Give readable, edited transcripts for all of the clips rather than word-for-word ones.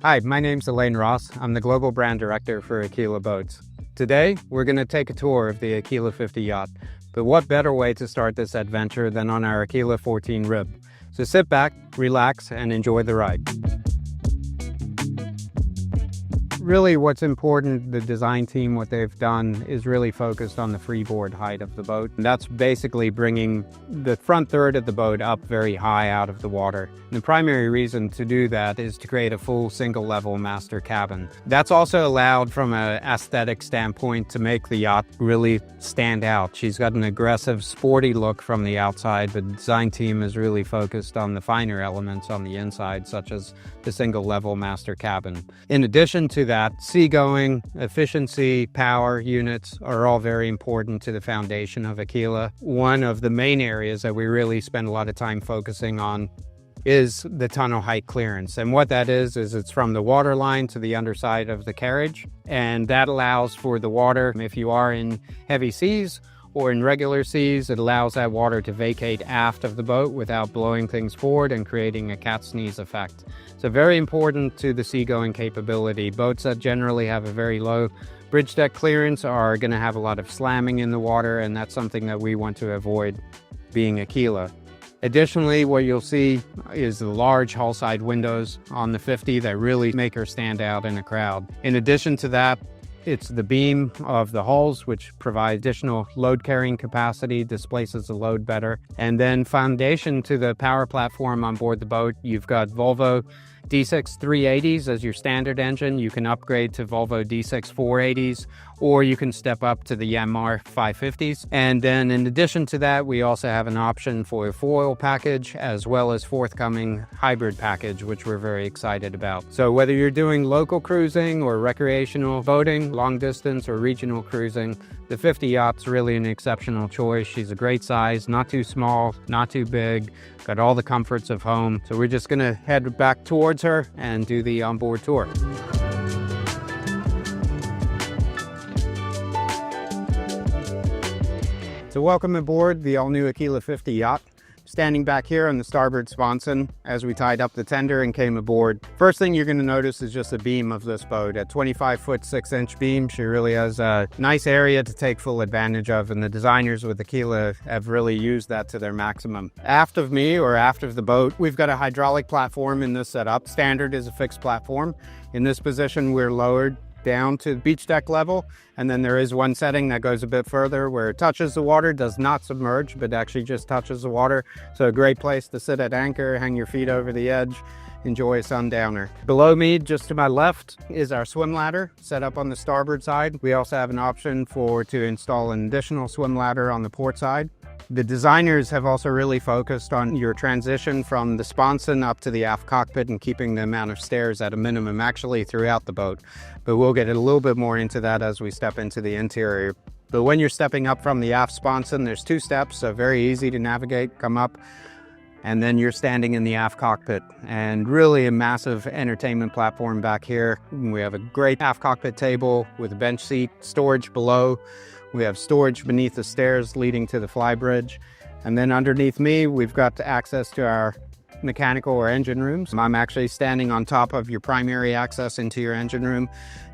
Hi, my name's Elaine Ross. I'm the Global Brand Director for Aquila Boats. Today, we're going to take a tour of the Aquila 50 yacht. But what better way to start this adventure than on our Aquila 14 rib? So sit back, relax, and enjoy the ride. Really what's important, the design team, what they've done is really focused on the freeboard height of the boat. And that's basically bringing the front third of the boat up very high out of the water. And the primary reason to do that is to create a full single level master cabin. That's also allowed from an aesthetic standpoint to make the yacht really stand out. She's got an aggressive, sporty look from the outside, but the design team is really focused on the finer elements on the inside, such as the single level master cabin. In addition to that, seagoing, efficiency, power units are all very important to the foundation of Aquila. One of the main areas that we really spend a lot of time focusing on is the tunnel height clearance. And what that is it's from the water line to the underside of the carriage. And that allows for the water, if you are in heavy seas or in regular seas, it allows that water to vacate aft of the boat without blowing things forward and creating a cat sneeze effect. So very important to the seagoing capability. Boats that generally have a very low bridge deck clearance are going to have a lot of slamming in the water, and that's something that we want to avoid being Aquila. Additionally, what you'll see is the large hull side windows on the 50 that really make her stand out in a crowd. In addition to that, it's the beam of the hulls, which provide additional load carrying capacity, displaces the load better. And then foundation to the power platform on board the boat, you've got Volvo D6 380s as your standard engine. You can upgrade to Volvo D6 480s, or you can step up to the MR 550s. And then in addition to that, we also have an option for a foil package as well as forthcoming hybrid package, which we're very excited about. So whether you're doing local cruising or recreational boating, long distance or regional cruising, the 50 yacht's really an exceptional choice. She's a great size, not too small, not too big, got all the comforts of home. So we're just gonna head back towards her and do the onboard tour. So welcome aboard the all-new Aquila 50 yacht. Standing back here on the starboard sponson as we tied up the tender and came aboard. First thing you're going to notice is just the beam of this boat. A 25-foot 6-inch beam. She really has a nice area to take full advantage of, and the designers with Aquila have really used that to their maximum. Aft of me, or aft of the boat, we've got a hydraulic platform in this setup. Standard is a fixed platform. In this position, we're lowered down to beach deck level, and then there is one setting that goes a bit further where it touches the water, does not submerge, but actually just touches the water. So a great place to sit at anchor, hang your feet over the edge, enjoy a sundowner. Below me, just to my left, is our swim ladder set up on the starboard side. We also have an option to install an additional swim ladder on the port side. The designers have also really focused on your transition from the sponson up to the aft cockpit and keeping the amount of stairs at a minimum actually throughout the boat. But we'll get a little bit more into that as we step into the interior. But when you're stepping up from the aft sponson, there's 2 steps, so very easy to navigate, come up, and then you're standing in the aft cockpit. And really a massive entertainment platform back here. We have a great aft cockpit table with a bench seat, storage below. We have storage beneath the stairs leading to the flybridge. And then underneath me, we've got access to our mechanical or engine rooms. I'm actually standing on top of your primary access into your engine room.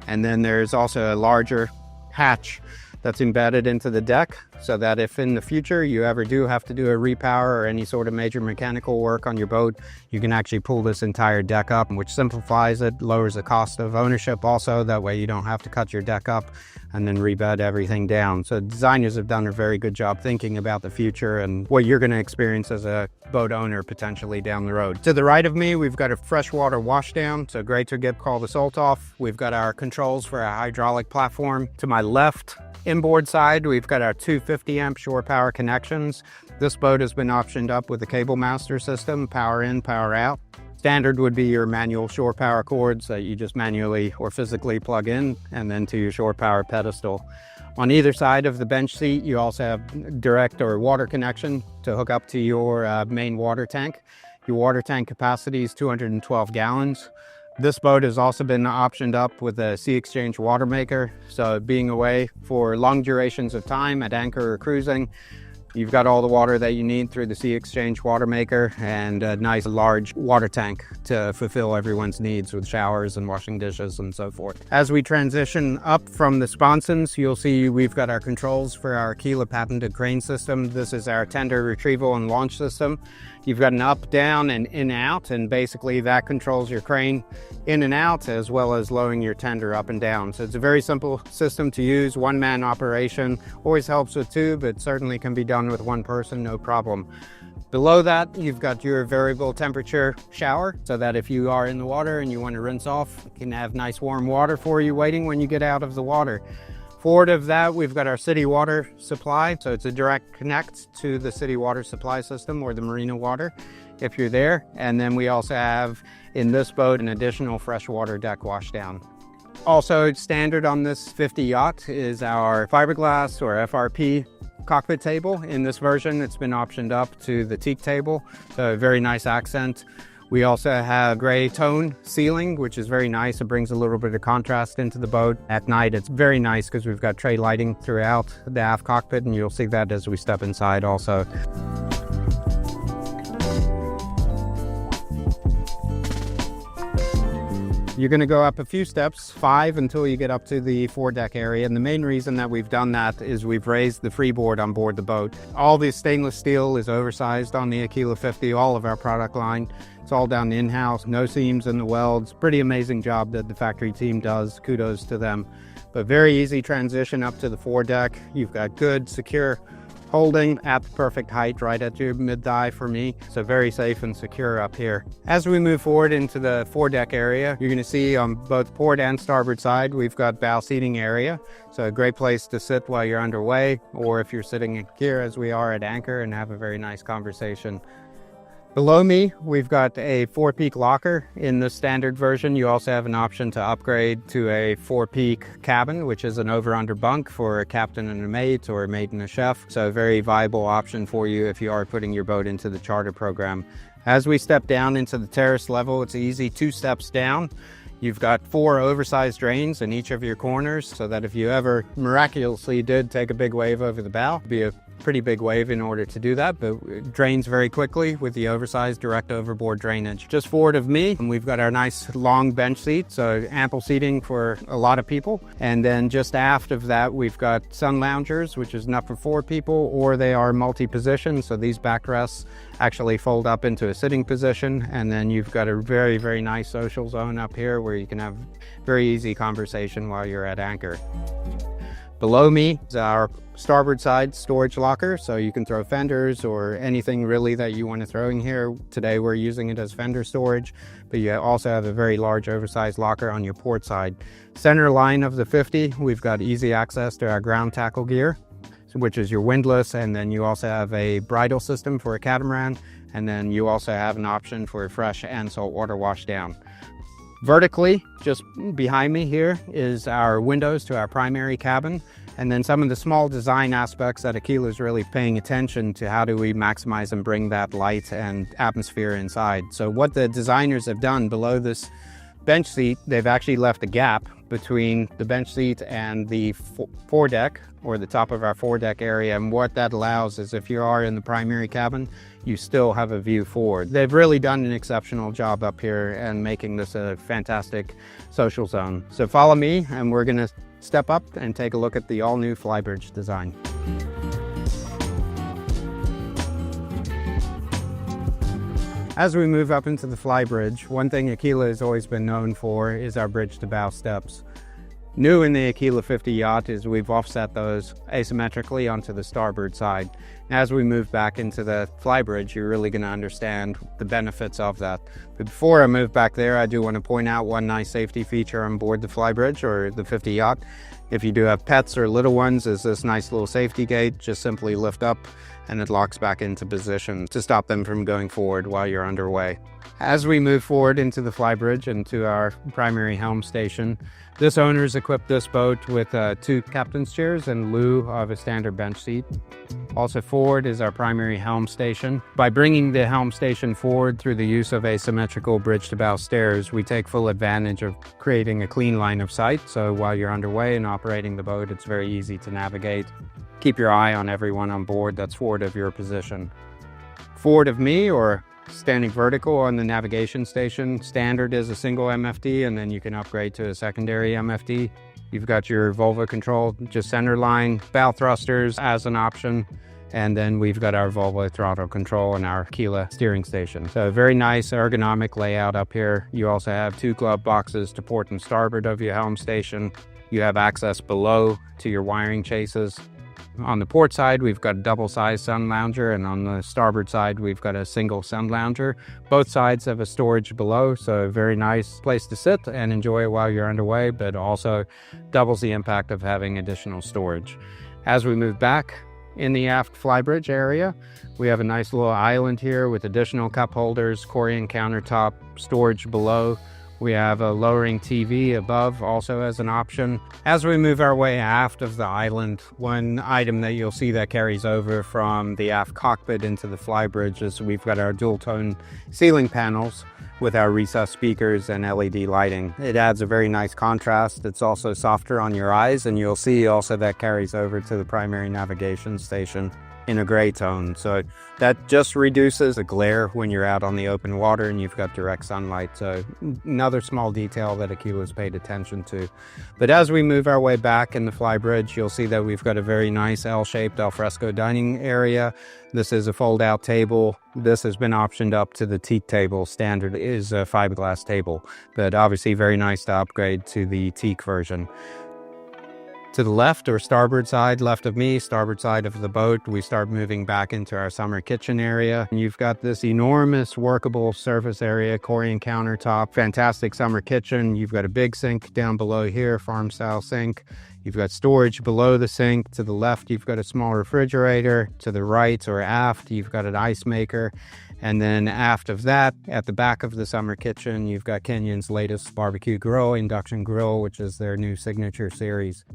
And then there's also a larger hatch that's embedded into the deck, so that if in the future you ever do have to do a repower or any sort of major mechanical work on your boat, you can actually pull this entire deck up, which simplifies it, lowers the cost of ownership also. That way you don't have to cut your deck up and then rebed everything down. So designers have done a very good job thinking about the future and what you're going to experience as a boat owner potentially down the road. To the right of me, we've got a freshwater washdown, so great to get all the salt off. We've got our controls for our hydraulic platform. To my left, inboard side, we've got our 250 amp shore power connections. This boat has been optioned up with the cable master system, power in, power out. Standard would be your manual shore power cords that you just manually or physically plug in, and then to your shore power pedestal. On either side of the bench seat, you also have direct or water connection to hook up to your main water tank. Your water tank capacity is 212 gallons. This boat has also been optioned up with a Sea Exchange water maker, so being away for long durations of time at anchor or cruising, You've got all the water that you need through the Sea Exchange water maker and a nice large water tank to fulfill everyone's needs with showers and washing dishes and so forth. As we transition up from the sponsons, you'll see we've got our controls for our Aquila patented crane system. This is our tender retrieval and launch system. You've got an up, down, and in, out, and basically that controls your crane in and out as well as lowering your tender up and down. So it's a very simple system to use, one-man operation. Always helps with two, but certainly can be done with one person, no problem. Below that, you've got your variable temperature shower, so that if you are in the water and you want to rinse off, you can have nice warm water for you waiting when you get out of the water. Forward of that, we've got our city water supply, so it's a direct connect to the city water supply system or the marina water if you're there. And then we also have in this boat an additional freshwater deck washdown. Also standard on this 50 yacht is our fiberglass or FRP cockpit table. In this version, it's been optioned up to the teak table, so a very nice accent. We also have gray tone ceiling, which is very nice. It brings a little bit of contrast into the boat. At night, it's very nice because we've got tray lighting throughout the aft cockpit, and you'll see that as we step inside also. You're going to go up a few steps, 5, until you get up to the foredeck area. And the main reason that we've done that is we've raised the freeboard on board the boat. All the stainless steel is oversized on the Aquila 50, all of our product line. It's all done in-house, no seams in the welds. Pretty amazing job that the factory team does. Kudos to them. But very easy transition up to the foredeck. You've got good, secure holding at the perfect height, right at your mid-thigh for me. So very safe and secure up here. As we move forward into the foredeck area, you're going to see on both port and starboard side, we've got bow seating area. So a great place to sit while you're underway, or if you're sitting here as we are at anchor and have a very nice conversation. Below me, we've got a 4-peak locker. In the standard version, you also have an option to upgrade to a 4-peak cabin, which is an over-under bunk for a captain and a mate or a mate and a chef. So a very viable option for you if you are putting your boat into the charter program. As we step down into the terrace level, it's easy 2 steps down. You've got 4 oversized drains in each of your corners, so that if you ever miraculously did take a big wave over the bow, it'd be a pretty big wave in order to do that, but it drains very quickly with the oversized direct overboard drainage. Just forward of me, we've got our nice long bench seat, so ample seating for a lot of people. And then just aft of that, we've got sun loungers, which is enough for 4 people, or they are multi-position, so these backrests actually fold up into a sitting position. And then you've got a very, very nice social zone up here where you can have very easy conversation while you're at anchor. Below me is our starboard side storage locker, so you can throw fenders or anything really that you want to throw in here. Today we're using it as fender storage, but you also have a very large oversized locker on your port side. Center line of the 50, we've got easy access to our ground tackle gear, which is your windlass, and then you also have a bridle system for a catamaran, and then you also have an option for a fresh and saltwater wash down. Vertically, just behind me here, is our windows to our primary cabin, and then some of the small design aspects that Aquila is really paying attention to. How do we maximize and bring that light and atmosphere inside? So what the designers have done below this bench seat, they've actually left a gap between the bench seat and the foredeck, or the top of our foredeck area. And what that allows is if you are in the primary cabin, you still have a view forward. They've really done an exceptional job up here and making this a fantastic social zone. So follow me and we're gonna step up and take a look at the all-new flybridge design. As we move up into the flybridge, one thing Aquila has always been known for is our bridge-to-bow steps. New in the Aquila 50 yacht is we've offset those asymmetrically onto the starboard side. As we move back into the flybridge, you're really going to understand the benefits of that. But before I move back there, I do want to point out one nice safety feature on board the flybridge or the 50 yacht. If you do have pets or little ones, is this nice little safety gate. Just simply lift up and it locks back into position to stop them from going forward while you're underway. As we move forward into the flybridge and to our primary helm station, this owner's equipped this boat with 2 captain's chairs in lieu of a standard bench seat. Also forward is our primary helm station. By bringing the helm station forward through the use of asymmetrical bridge-to-bow stairs, we take full advantage of creating a clean line of sight. So while you're underway and operating the boat, it's very easy to navigate. keep your eye on everyone on board that's forward of your position. Forward of me, or standing vertical on the navigation station, standard is a single MFD, and then you can upgrade to a secondary MFD. You've got your Volvo control, just center line, bow thrusters as an option. And then we've got our Volvo throttle control and our Aquila steering station. So very nice ergonomic layout up here. You also have 2 glove boxes to port and starboard of your helm station. You have access below to your wiring chases. On the port side, we've got a double-sized sun lounger, and on the starboard side, we've got a single sun lounger. Both sides have a storage below, so a very nice place to sit and enjoy it while you're underway, but also doubles the impact of having additional storage. As we move back in the aft flybridge area, we have a nice little island here with additional cup holders, Corian countertop, storage below. We have a lowering TV above also as an option. As we move our way aft of the island, one item that you'll see that carries over from the aft cockpit into the flybridge is we've got our dual tone ceiling panels with our recessed speakers and LED lighting. It adds a very nice contrast. It's also softer on your eyes, and you'll see also that carries over to the primary navigation station in a gray tone. So that just reduces the glare when you're out on the open water and you've got direct sunlight. So another small detail that Aquila's paid attention to. But as we move our way back in the flybridge, you'll see that we've got a very nice L-shaped alfresco dining area. This is a fold-out table. This has been optioned up to the teak table. Standard is a fiberglass table, but obviously very nice to upgrade to the teak version. To the left, or starboard side, left of me, starboard side of the boat, we start moving back into our summer kitchen area. And you've got this enormous workable surface area, Corian countertop, fantastic summer kitchen. You've got a big sink down below here, farm style sink. You've got storage below the sink. To the left, you've got a small refrigerator. To the right or aft, you've got an ice maker. And then aft of that, at the back of the summer kitchen, you've got Kenyon's latest barbecue grill, induction grill, which is their new signature series.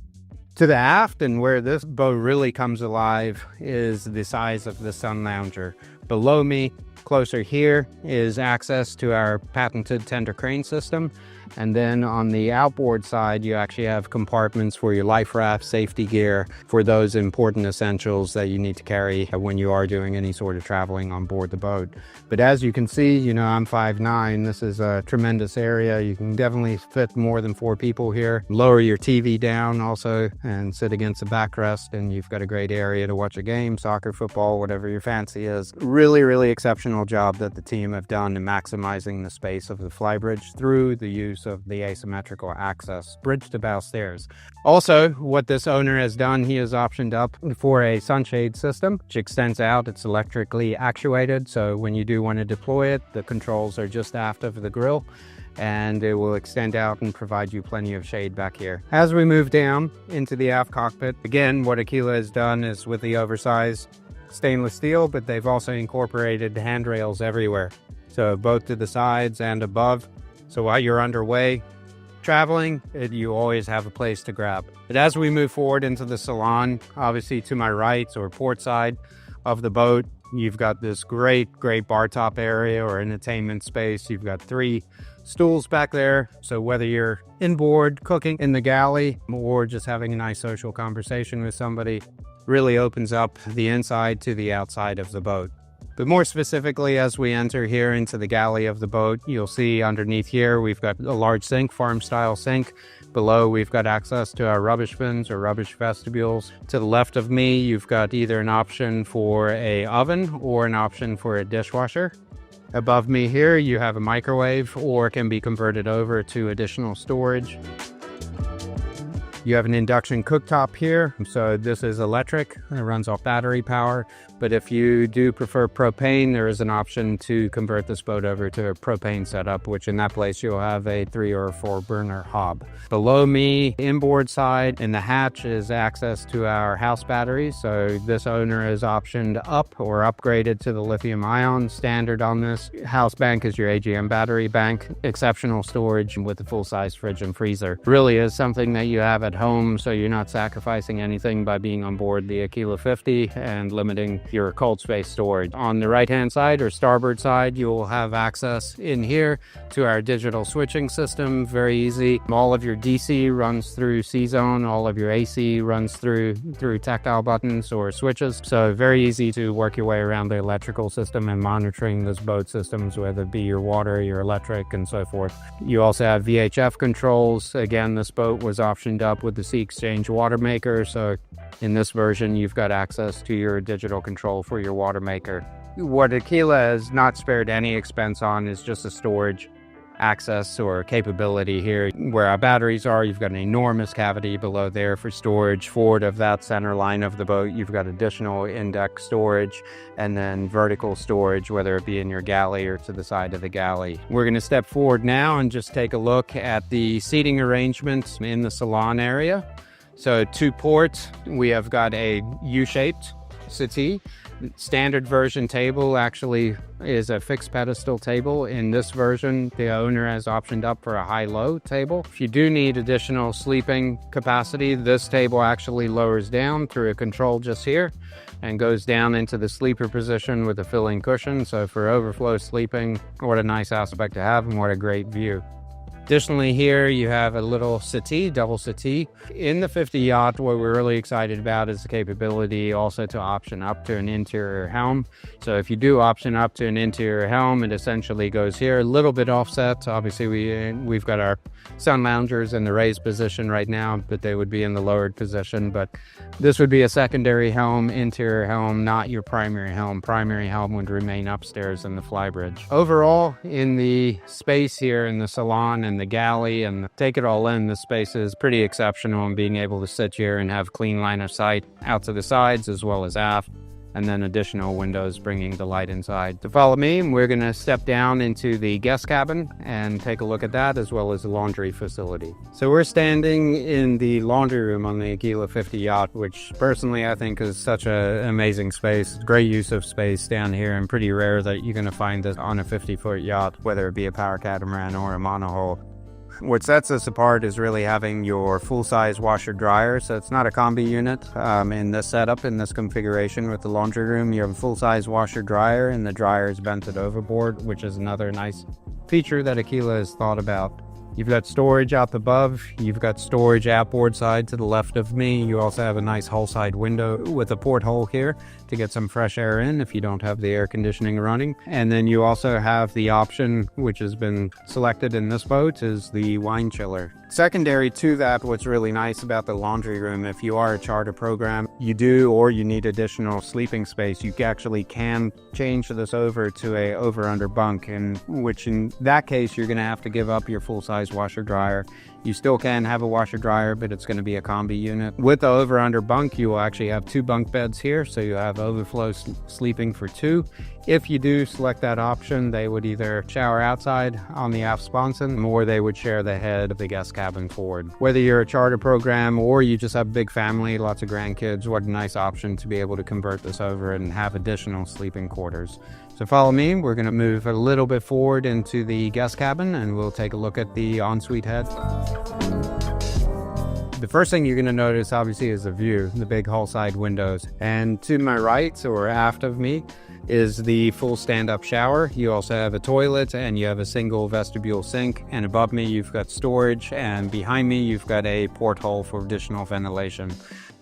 To the aft, and where this boat really comes alive, is the size of the sun lounger. Below me, closer here, is access to our patented tender crane system. And then on the outboard side, you actually have compartments for your life raft, safety gear, for those important essentials that you need to carry when you are doing any sort of traveling on board the boat. But as you can see, you know, I'm 5'9". This is a tremendous area. You can definitely fit more than 4 people here. Lower your TV down also and sit against the backrest, and you've got a great area to watch a game, soccer, football, whatever your fancy is. Really, really exceptional job that the team have done in maximizing the space of the flybridge through the use of the asymmetrical access bridge to bow stairs. Also, what this owner has done, he has optioned up for a sunshade system which extends out. It's electrically actuated, so when you do want to deploy it, the controls are just aft of the grill and it will extend out and provide you plenty of shade back here. As we move down into the aft cockpit, again, what Aquila has done is with the oversized stainless steel, but they've also incorporated handrails everywhere, so both to the sides and above. So while you're underway traveling, you always have a place to grab. But as we move forward into the Salon, obviously to my right or port side of the boat, you've got this great bar top area or entertainment space. You've got 3 stools back there. So whether you're inboard cooking in the galley or just having a nice social conversation with somebody, really opens up the inside to the outside of the boat. But more specifically, as we enter here into the galley of the boat, you'll see underneath here, we've got a large sink, farm-style sink. Below, we've got access to our rubbish bins or rubbish vestibules. To the left of me, you've got either an option for an oven or an option for a dishwasher. Above me here, you have a microwave, or can be converted over to additional storage. You have an induction cooktop here, so this is electric. It runs off battery power, but if you do prefer propane, there is an option to convert this boat over to a propane setup, which in that place you'll have a 3 or 4 burner hob. Below me, inboard side in the hatch, is access to our house batteries. So this owner is optioned up or upgraded to the lithium ion. Standard on this house bank is your AGM battery bank. Exceptional storage with a full-size fridge and freezer. Really is something that you have at at home, so you're not sacrificing anything by being on board the Aquila 50 and limiting your cold space storage. On the right-hand side or starboard side, you'll have access in here to our digital switching system. Very easy. All of your DC runs through C-Zone. All of your AC runs through tactile buttons or switches. So very easy to work your way around the electrical system and monitoring those boat systems, whether it be your water, your electric, and so forth. You also have VHF controls. Again, this boat was optioned up with the Sea Exchange water maker, so in this version you've got access to your digital control for your water maker. What Aquila has not spared any expense on is just a storage access or capability here. Where our batteries are, you've got an enormous cavity below there for storage. Forward of that center line of the boat, you've got additional in-deck storage and then vertical storage, whether it be in your galley or to the side of the galley. We're going to step forward now and just take a look at the seating arrangements in the salon area. So 2 ports, we have got a U-shaped settee. Standard version table actually is a fixed pedestal table. In this version, the owner has optioned up for a high-low table. If you do need additional sleeping capacity, this table actually lowers down through a control just here and goes down into the sleeper position with a filling cushion. So for overflow sleeping, what a nice aspect to have and what a great view. Additionally, here you have a little settee, double settee. In the 50 Yacht, what we're really excited about is the capability also to option up to an interior helm. So if you do option up to an interior helm, it essentially goes here, a little bit offset. Obviously, we've got our sun loungers in the raised position right now, but they would be in the lowered position. But this would be a secondary helm, interior helm, not your primary helm. Primary helm would remain upstairs in the flybridge. Overall, in the space here in the salon and the galley and take it all in, the space is pretty exceptional in being able to sit here and have clean line of sight out to the sides as well as aft, and then additional windows bringing the light inside. To follow me, we're going to step down into the guest cabin and take a look at that as well as the laundry facility. So we're standing in the laundry room on the Aquila 50 Yacht, which personally I think is such an amazing space. Great use of space down here, and pretty rare that you're going to find this on a 50-foot yacht, whether it be a power catamaran or a monohull. What sets us apart is really having your full-size washer dryer. So it's not a combi unit in this setup, in this configuration with the laundry room. You have a full-size washer dryer and the dryer is vented overboard, which is another nice feature that Aquila has thought about. You've got storage up above, you've got storage outboard side to the left of me. You also have a nice hull side window with a porthole here to get some fresh air in if you don't have the air conditioning running. And then you also have the option, which has been selected in this boat, is the wine chiller. Secondary to that, what's really nice about the laundry room, if you are a charter program, you do or you need additional sleeping space, you actually can change this over to a over-under bunk, and which in that case you're going to have to give up your full-size washer dryer. You still can have a washer dryer, but it's going to be a combi unit. With the over-under bunk, you will actually have 2 bunk beds here, so you have overflow sleeping for 2. If you do select that option, they would either shower outside on the aft sponson, or they would share the head of the guest cabin forward. Whether you're a charter program or you just have a big family, lots of grandkids, what a nice option to be able to convert this over and have additional sleeping quarters. So follow me, we're going to move a little bit forward into the guest cabin and we'll take a look at the ensuite head. The first thing you're going to notice obviously is the view, the big hull side windows. And to my right or aft of me is the full stand-up shower. You also have a toilet and you have a single vestibule sink. And above me you've got storage, and behind me you've got a porthole for additional ventilation.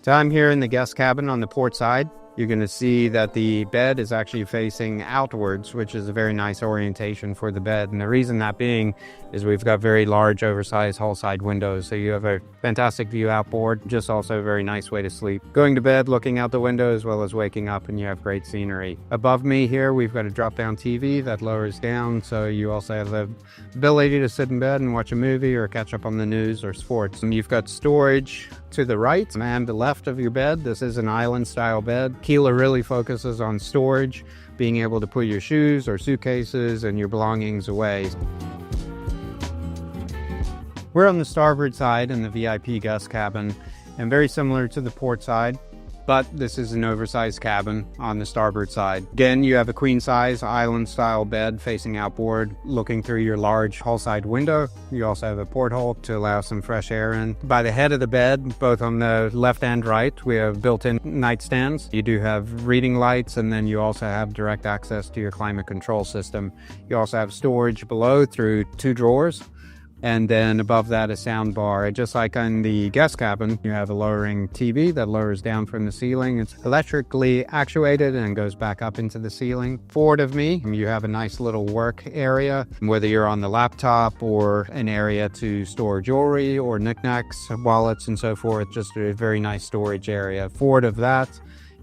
So I'm here in the guest cabin on the port side. You're going to see that the bed is actually facing outwards, which is a very nice orientation for the bed. And the reason that being is we've got very large oversized hull side windows. So you have a fantastic view outboard, just also a very nice way to sleep. Going to bed, looking out the window, as well as waking up, and you have great scenery. Above me here, we've got a drop down TV that lowers down. So you also have the ability to sit in bed and watch a movie or catch up on the news or sports. And you've got storage to the right and the left of your bed. This is an island style bed. Aquila really focuses on storage, being able to put your shoes or suitcases and your belongings away. We're on the starboard side in the VIP guest cabin, and very similar to the port side. but this is an oversized cabin on the starboard side. Again, you have a queen size island style bed facing outboard, looking through your large hull side window. You also have a porthole to allow some fresh air in. By the head of the bed, both on the left and right, we have built-in nightstands. You do have reading lights, and then you also have direct access to your climate control system. You also have storage below through 2 drawers. And then above that, a sound bar. Just like in the guest cabin, you have a lowering TV that lowers down from the ceiling. It's electrically actuated and goes back up into the ceiling. Forward of me, you have a nice little work area, whether you're on the laptop or an area to store jewelry or knickknacks, wallets, and so forth. Just a very nice storage area. Forward of that,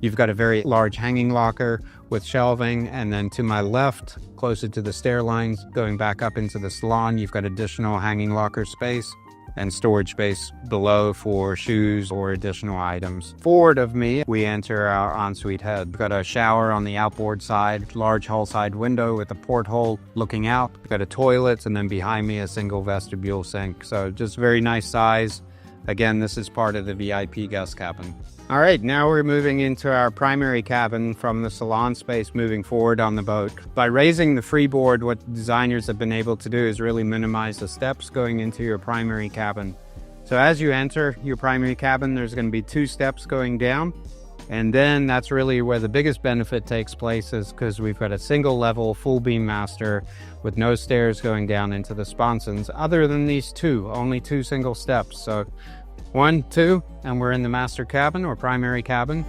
you've got a very large hanging locker with shelving, and then to my left, closer to the stair lines, going back up into the salon, you've got additional hanging locker space and storage space below for shoes or additional items. Forward of me, we enter our ensuite head. We've got a shower on the outboard side, large hull side window with a porthole looking out. We've got a toilet, and then behind me, a single vestibule sink. So just very nice size. Again, this is part of the VIP guest cabin. All right, now we're moving into our primary cabin from the salon space moving forward on the boat. By raising the freeboard, what designers have been able to do is really minimize the steps going into your primary cabin. So as you enter your primary cabin, there's going to be 2 steps going down. And then that's really where the biggest benefit takes place, is because we've got a single level full beam master with no stairs going down into the sponsons, other than these 2, only 2 single steps. So 1, 2, and we're in the master cabin or primary cabin.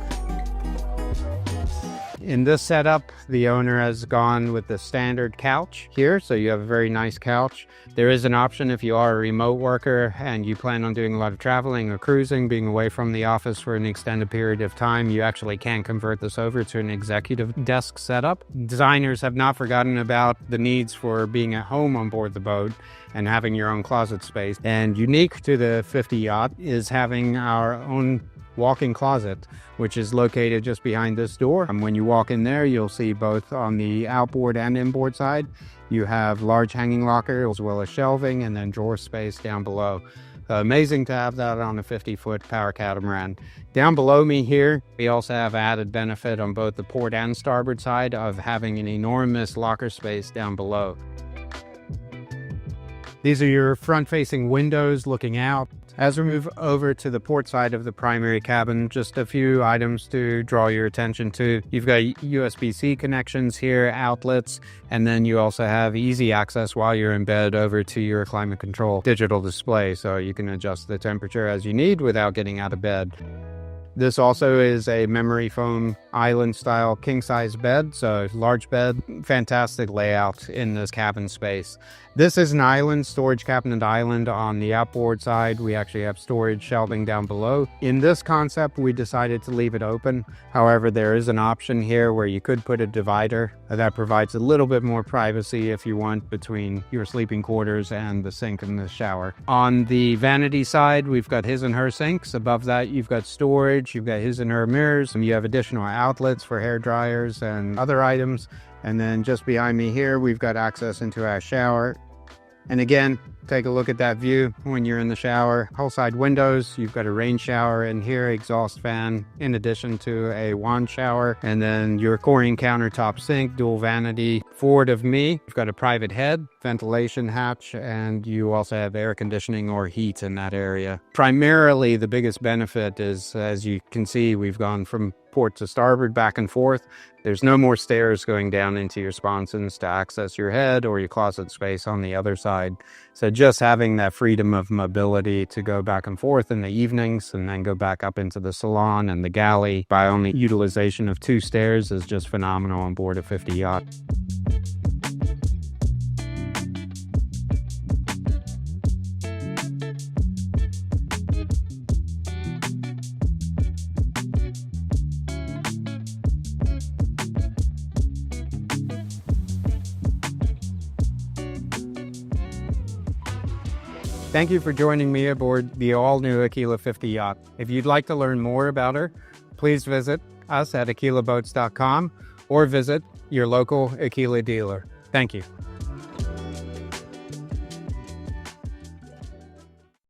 In this setup, the owner has gone with the standard couch here, so you have a very nice couch. There is an option if you are a remote worker and you plan on doing a lot of traveling or cruising, being away from the office for an extended period of time, you actually can convert this over to an executive desk setup. Designers have not forgotten about the needs for being at home on board the boat and having your own closet space. And unique to the 50 Yacht is having our own walk-in closet, which is located just behind this door. And when you walk in there, you'll see both on the outboard and inboard side, you have large hanging locker as well as shelving, and then drawer space down below. Amazing to have that on a 50-foot power catamaran. Down below me here, we also have added benefit on both the port and starboard side of having an enormous locker space down below. These are your front-facing windows looking out. As we move over to the port side of the primary cabin, just a few items to draw your attention to. You've got USB-C connections here, outlets, and then you also have easy access while you're in bed over to your climate control digital display, so you can adjust the temperature as you need without getting out of bed. This also is a memory foam island style king size bed, so large bed, fantastic layout in this cabin space. This is an island, storage cabinet island on the outboard side. We actually have storage shelving down below. In this concept, we decided to leave it open. However, there is an option here where you could put a divider that provides a little bit more privacy if you want between your sleeping quarters and the sink and the shower. On the vanity side, we've got his and her sinks. Above that, you've got storage, you've got his and her mirrors, and you have additional outlets for hair dryers and other items. And then just behind me here, we've got access into our shower. And again, take a look at that view when you're in the shower. Hull side windows, you've got a rain shower in here, exhaust fan, in addition to a wand shower. And then your chlorine countertop sink, dual vanity. Forward of me, you've got a private head, ventilation hatch, and you also have air conditioning or heat in that area. Primarily, the biggest benefit is, as you can see, we've gone from port to starboard back and forth. There's no more stairs going down into your sponsons to access your head or your closet space on the other side. So just having that freedom of mobility to go back and forth in the evenings and then go back up into the salon and the galley by only utilization of 2 stairs is just phenomenal on board a 50 Yacht. Thank you for joining me aboard the all-new Aquila 50 Yacht. If you'd like to learn more about her, please visit us at aquilaboats.com or visit your local Aquila dealer. Thank you.